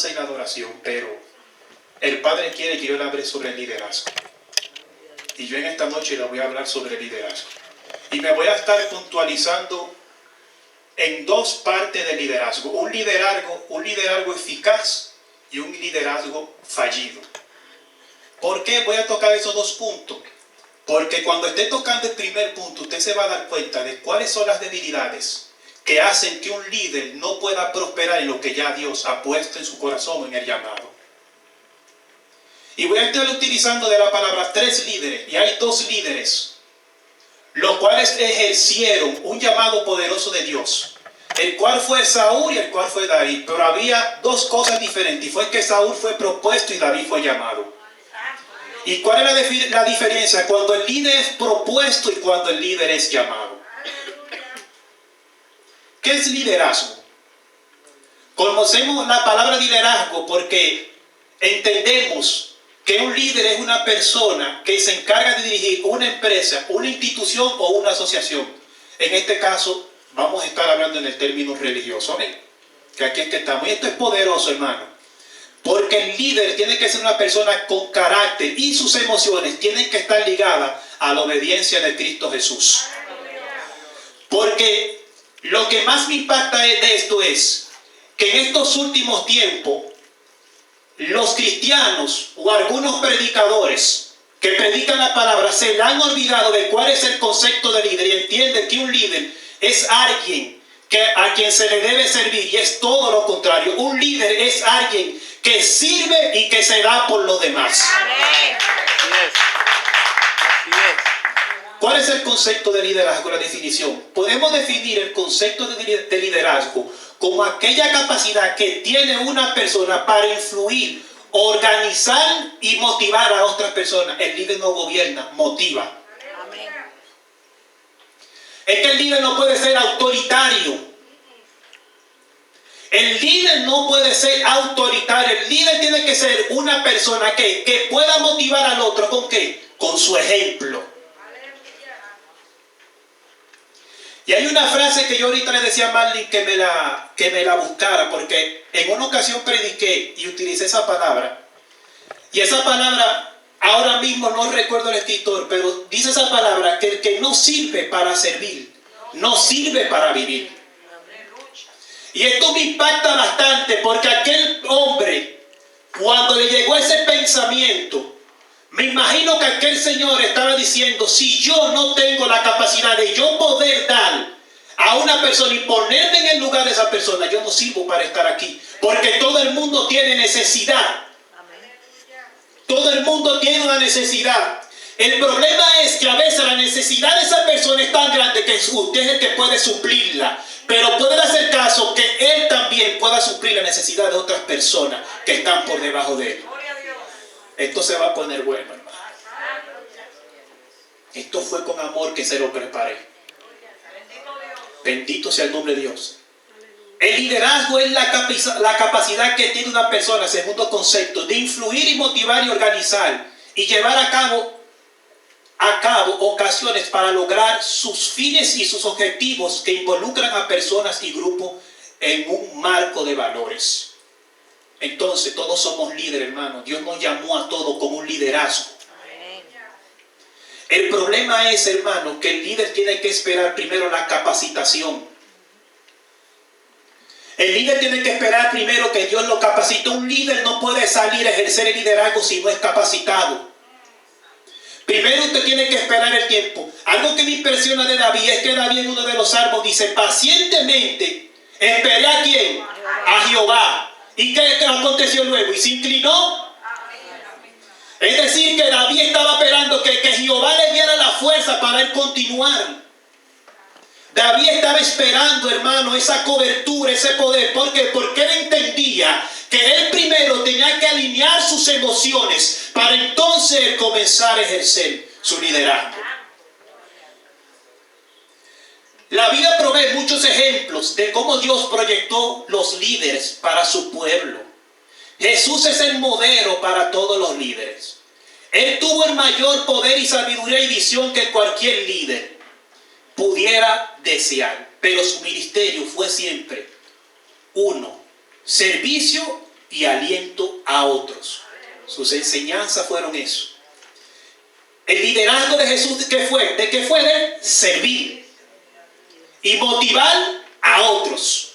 y la adoración, pero el Padre quiere que yo le hable sobre el liderazgo. Y yo en esta noche le voy a hablar sobre el liderazgo. Y me voy a estar puntualizando en dos partes del liderazgo. Un liderazgo eficaz y un liderazgo fallido. ¿Por qué voy a tocar esos dos puntos? Porque cuando esté tocando el primer punto, usted se va a dar cuenta de cuáles son las debilidades que hacen que un líder no pueda prosperar en lo que ya Dios ha puesto en su corazón, en el llamado. Y voy a estar utilizando de la palabra 3 líderes, y hay 2 líderes, los cuales ejercieron un llamado poderoso de Dios, el cual fue Saúl y el cual fue David. Pero había 2 cosas diferentes, y fue que Saúl fue propuesto y David fue llamado. ¿Y cuál es la diferencia cuando el líder es propuesto y cuando el líder es llamado? ¿Qué es liderazgo? Conocemos la palabra liderazgo porque entendemos que un líder es una persona que se encarga de dirigir una empresa, una institución o una asociación. En este caso, vamos a estar hablando en el término religioso. ¿Amén? Que aquí es que estamos. Y esto es poderoso, hermano. Porque el líder tiene que ser una persona con carácter y sus emociones tienen que estar ligadas a la obediencia de Cristo Jesús. Porque lo que más me impacta de esto es que en estos últimos tiempos los cristianos o algunos predicadores que predican la palabra se le han olvidado de cuál es el concepto de líder y entienden que un líder es alguien a quien se le debe servir, y es todo lo contrario. Un líder es alguien que sirve y que se da por los demás. Amén. Así es. ¿Cuál es el concepto de liderazgo? La definición. Podemos definir el concepto de liderazgo como aquella capacidad que tiene una persona para influir, organizar y motivar a otras personas. El líder no gobierna, motiva. Amén. Es que el líder no puede ser autoritario. El líder no puede ser autoritario. El líder tiene que ser una persona que pueda motivar al otro. ¿Con qué? Con su ejemplo. Y hay una frase que yo ahorita le decía a Marlene que me la buscara, porque en una ocasión prediqué y utilicé esa palabra. Y esa palabra, ahora mismo no recuerdo el escritor, pero dice esa palabra, que el que no sirve para servir, no sirve para vivir. Y esto me impacta bastante, porque aquel hombre, cuando le llegó ese pensamiento, me imagino que aquel señor estaba diciendo: si yo no tengo la capacidad de yo poder dar a una persona y ponerme en el lugar de esa persona, yo no sirvo para estar aquí. Porque todo el mundo tiene necesidad. Todo el mundo tiene una necesidad. El problema es que a veces la necesidad de esa persona es tan grande que usted es el que puede suplirla. Pero puede hacer caso que él también pueda suplir la necesidad de otras personas que están por debajo de él. Esto se va a poner bueno, hermano. Esto fue con amor que se lo preparé. Bendito sea el nombre de Dios. El liderazgo es la capacidad que tiene una persona, segundo concepto, de influir y motivar y organizar y llevar a cabo ocasiones para lograr sus fines y sus objetivos que involucran a personas y grupos en un marco de valores. Entonces todos somos líderes, hermano. Dios nos llamó a todos con un liderazgo. El problema es, hermano, que el líder tiene que esperar primero la capacitación. El líder tiene que esperar primero que Dios lo capacite. Un líder no puede salir a ejercer el liderazgo si no es capacitado. Primero usted tiene que esperar el tiempo. Algo que me impresiona de David es que David en uno de los salmos dice: pacientemente esperé ¿a quién? A Jehová. ¿Y qué aconteció luego? Y se inclinó. Es decir, que David estaba esperando que Jehová le diera la fuerza para él continuar. David estaba esperando, hermano, esa cobertura, ese poder. ¿Por qué? Porque él entendía que él primero tenía que alinear sus emociones para entonces comenzar a ejercer su liderazgo. La Biblia provee muchos ejemplos de cómo Dios proyectó los líderes para su pueblo. Jesús es el modelo para todos los líderes. Él tuvo el mayor poder y sabiduría y visión que cualquier líder pudiera desear. Pero su ministerio fue siempre uno: servicio y aliento a otros. Sus enseñanzas fueron eso. El liderazgo de Jesús, ¿qué fue? ¿De qué fue? De servir y motivar a otros.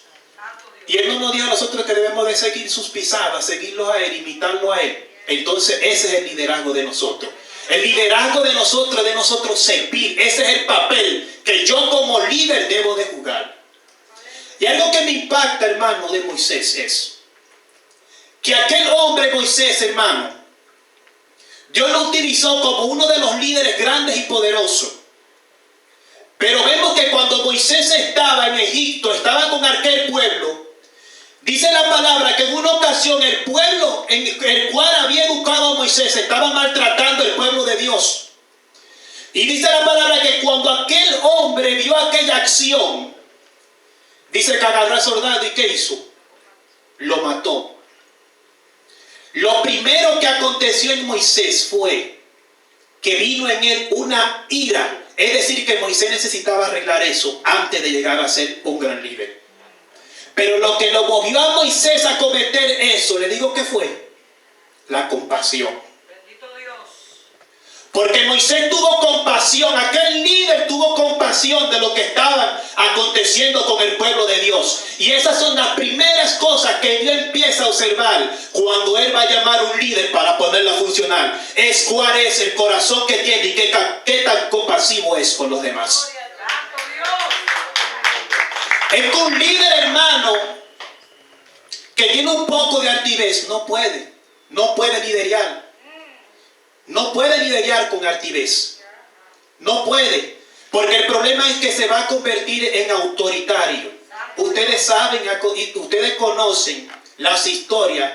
Y Él no nos dijo a nosotros que debemos de seguir sus pisadas, seguirlo a Él, imitarlo a Él. Entonces ese es el liderazgo de nosotros. El liderazgo de nosotros servir. Ese es el papel que yo como líder debo de jugar. Y algo que me impacta, hermano, de Moisés es que aquel hombre Moisés, hermano, Dios lo utilizó como uno de los líderes grandes y poderosos. Pero vemos que cuando Moisés estaba en Egipto, estaba con aquel pueblo, dice la palabra que en una ocasión el pueblo en el cual había educado a Moisés estaba maltratando al pueblo de Dios. Y dice la palabra que cuando aquel hombre vio aquella acción, dice que agarró al soldado y ¿qué hizo? Lo mató. Lo primero que aconteció en Moisés fue que vino en él una ira. Es decir, que Moisés necesitaba arreglar eso antes de llegar a ser un gran líder. Pero lo que lo movió a Moisés a cometer eso, le digo que fue la compasión. Bendito Dios. Porque Moisés tuvo compasión, aquel líder tuvo compasión de lo que estaba aconteciendo con el pueblo de Dios. Y esas son las primeras cosas que Dios empieza a observar cuando Él va a llamar a un líder para ponerlo a funcionar. Es cuál es el corazón que tiene y qué tan compasivo es con los demás. Es que un líder, hermano, que tiene un poco de altivez, no puede liderar. No puede liderar con altivez. No puede. Porque el problema es que se va a convertir en autoritario. Ustedes saben, ustedes conocen las historias